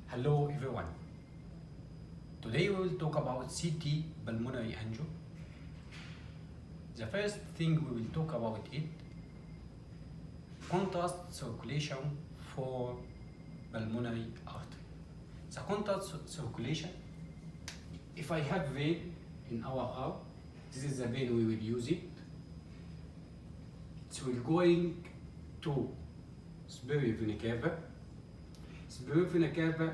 Hello everyone. Today we will talk about CT pulmonary angio. The first thing we will talk about it, contrast circulation for pulmonary artery. The contrast circulation, if I have vein in our arm, this is the vein we will use it. It will going to superior vena cava. Superior vena cava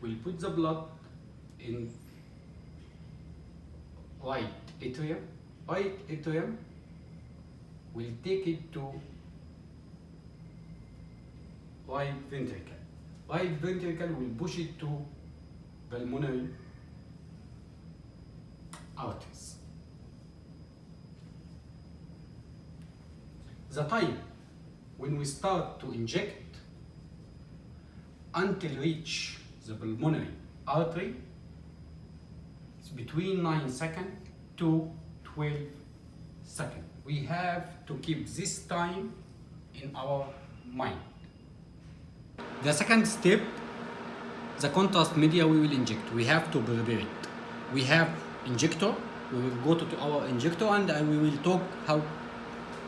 will put the blood in right atrium. Right atrium will take it to right ventricle. Right ventricle will push it to pulmonary arteries. The time when we start to inject until reach the pulmonary artery is between 9 seconds to 12 seconds. We have to keep this time in our mind. The second step, the contrast media we will inject. We have to prepare it. We have injector. We will go to our injector and we will talk how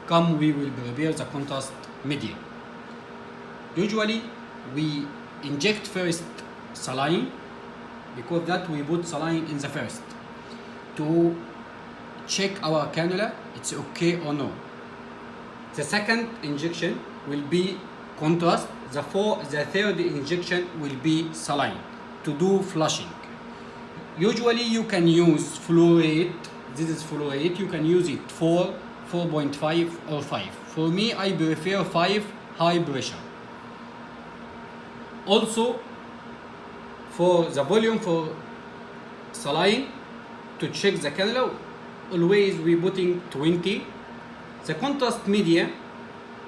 come we will prepare the contrast media. Usually we inject first saline, because that we put saline in the first to check our cannula it's okay or no. The second injection will be contrast. The third injection will be saline to do flushing. Usually you can use fluoride. This is fluoride. You can use it 4, 4.5 or 5. For me, I prefer 5 high pressure. Also, for the volume for saline, to check the cannula, always we putting 20. The contrast media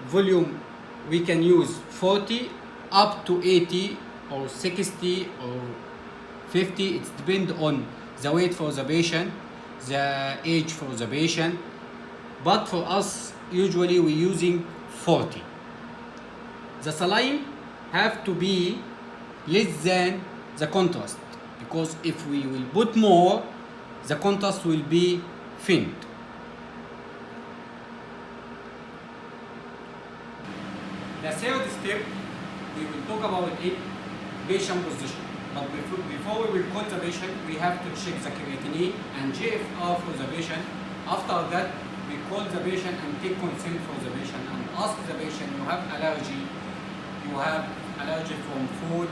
volume we can use 40 up to 80 or 60 or 50. It depends on the weight for the patient, the age for the patient. But for us, usually we using 40. The saline have to be less than the contrast, because if we will put more, the contrast will be faint. The third step, we will talk about it, patient position. But before we will call the patient, we have to check the creatinine and GFR for the patient. After that, we call the patient and take consent for the patient and ask the patient, you have allergy, you have allergy from food,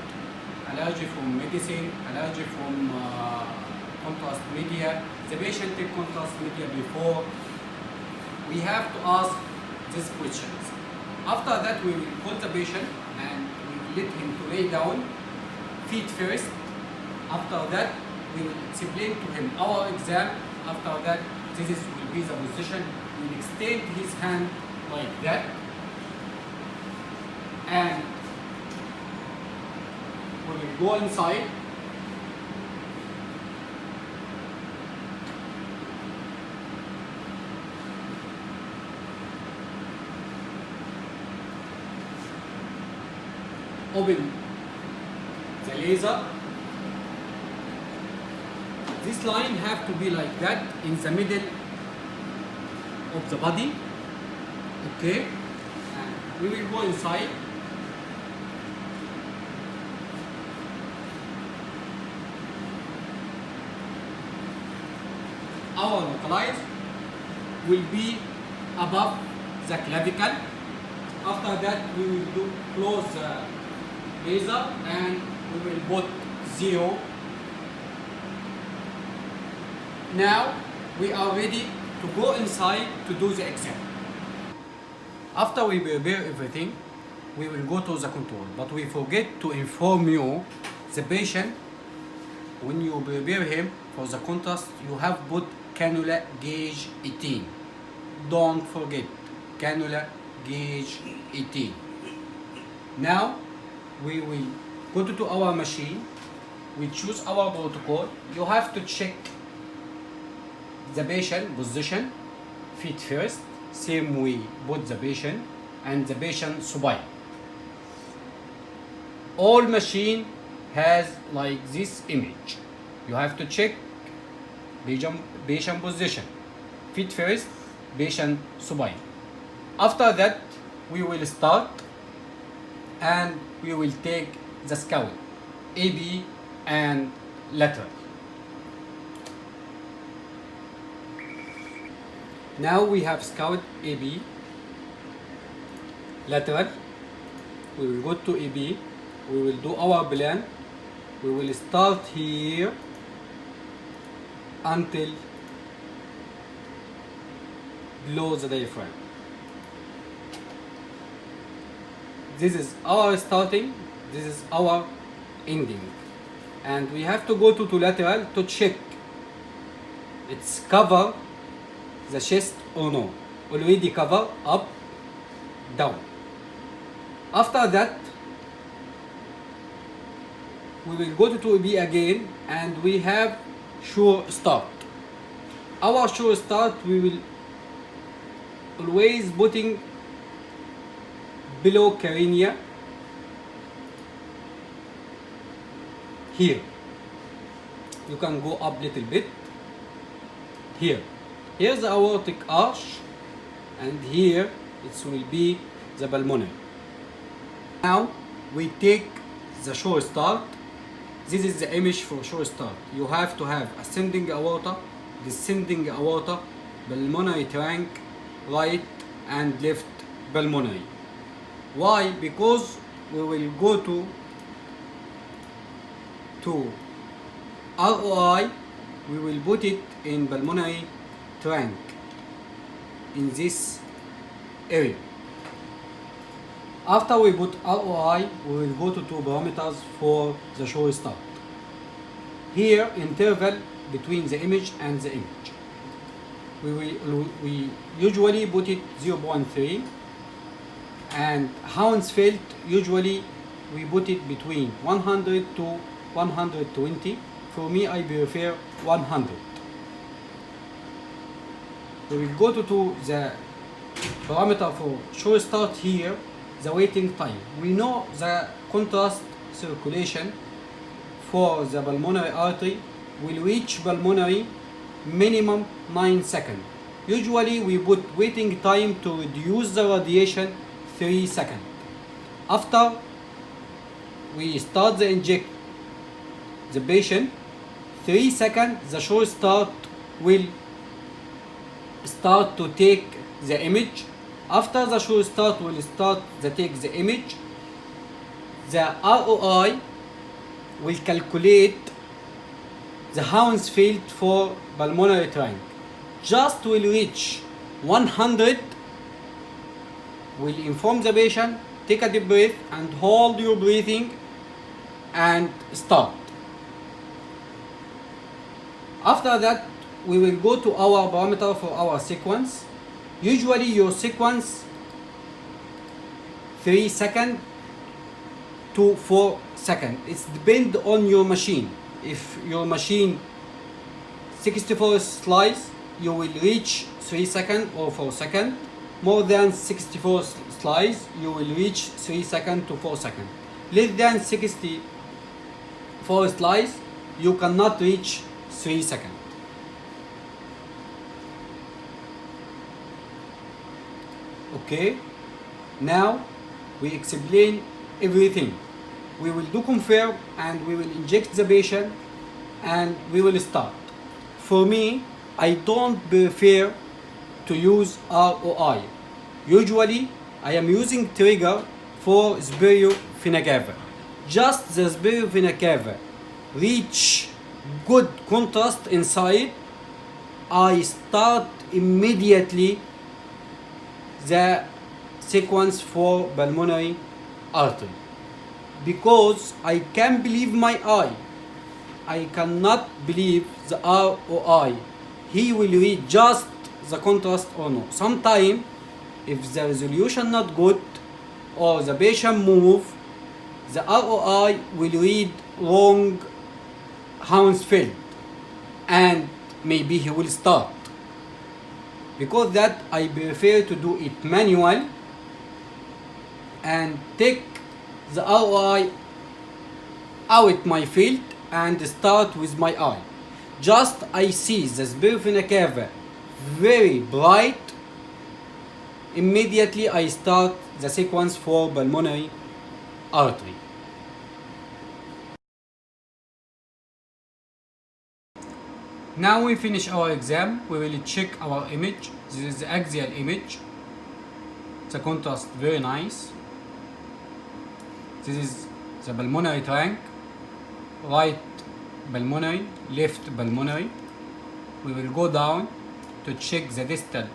allergy from medicine, allergy from contrast media. The patient take contrast media before. We have to ask these questions. After that, we will call the patient and we will let him to lay down, feet first. After that, we will explain to him our exam. After that, this will be the position. We will extend his hand like that. And we will go inside. Open the laser. This line have to be like that in the middle of the body. Okay, and we will go inside. Our localize will be above the clavicle. After that, we will close the laser and we will put 0. Now we are ready to go inside to do the exam. After we prepare everything, we will go to the control. But we forget to inform you, the patient, when you prepare him for the contrast, you have put cannula gauge 18. Don't forget, cannula gauge 18. Now we will go to our machine. We choose our protocol. You have to check the patient position, feet first, same way put the patient and the patient supine. All machine has like this image. You have to check patient position, feet first, patient supine. After that, we will start and we will take the scout, AB and lateral. Now we have scout AB, lateral. We will go to AB, we will do our plan. We will start here until below the diaphragm. This is our starting, this is our ending. And we have to go to lateral to check it's cover the chest or no. Already cover, up, down. After that, we will go to 2B again and we have sure start. Our sure start, we will always putting below carina here. You can go up little bit here. Here's the aortic arch and here it will be the pulmonary. Now we take the sure start. This is the image for sure start. You have to have ascending aorta, descending aorta, pulmonary trunk, right and left pulmonary. Why? Because we will go to ROI, we will put it in pulmonary trunk in this area. After we put ROI, we will go to 2 parameters for the sure start. Here, interval between the image and the image. We usually put it 0.3, and Hounsfield usually we put it between 100 to 120. For me, I prefer 100. We will go to the parameter for sure start here, the waiting time. We know the contrast circulation for the pulmonary artery will reach pulmonary minimum 9 seconds. Usually we put waiting time to reduce the radiation 3 seconds. After we start the inject the patient, 3 seconds the sure start will start to take the image. After the sure start will start to take the image, the ROI will calculate the Hounsfield for pulmonary trunk. Just will reach 100, will inform the patient, take a deep breath and hold your breathing and start. After that, we will go to our parameter for our sequence. Usually your sequence 3 seconds to 4 seconds. It depends on your machine. If your machine 64 slice, you will reach 3 seconds or 4 seconds. More than 64 slice, you will reach 3 seconds to 4 seconds. Less than 64 slice, you cannot reach 3 seconds. Okay, now we explain everything. We will do confirm and we will inject the patient and we will start. For me, I don't prefer to use ROI. Usually, I am using trigger for superior vena cava. Just the superior vena cava reach good contrast inside, I start immediately the sequence for pulmonary artery. Because I can't believe my eye. I cannot believe the ROI. He will read just the contrast or no. Sometimes, if the resolution not good or the patient move, the ROI will read wrong Hounsfield and maybe he will start. Because that I prefer to do it manual and take the ROI out my field and start with my eye. Just I see the spirifina cava very bright. Immediately I start the sequence for pulmonary artery. Now we finish our exam. We will check our image. This is the axial image. The contrast very nice. This is the pulmonary trunk. Right pulmonary, left pulmonary. We will go down to check the distal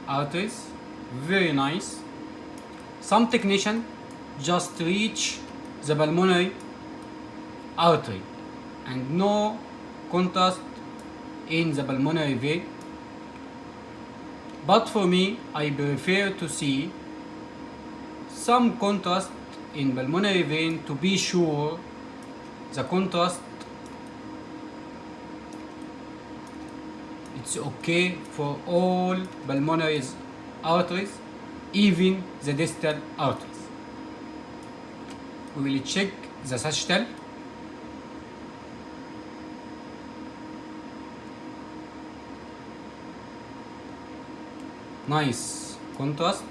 arteries. Very nice. Some technician just reach the pulmonary artery and no contrast in the pulmonary vein. But for me, I prefer to see some contrast in pulmonary vein to be sure the contrast it's okay for all pulmonary arteries, even the distal arteries. We will check the sagittal. Nice contrast.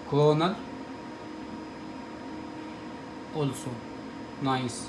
Coronal also nice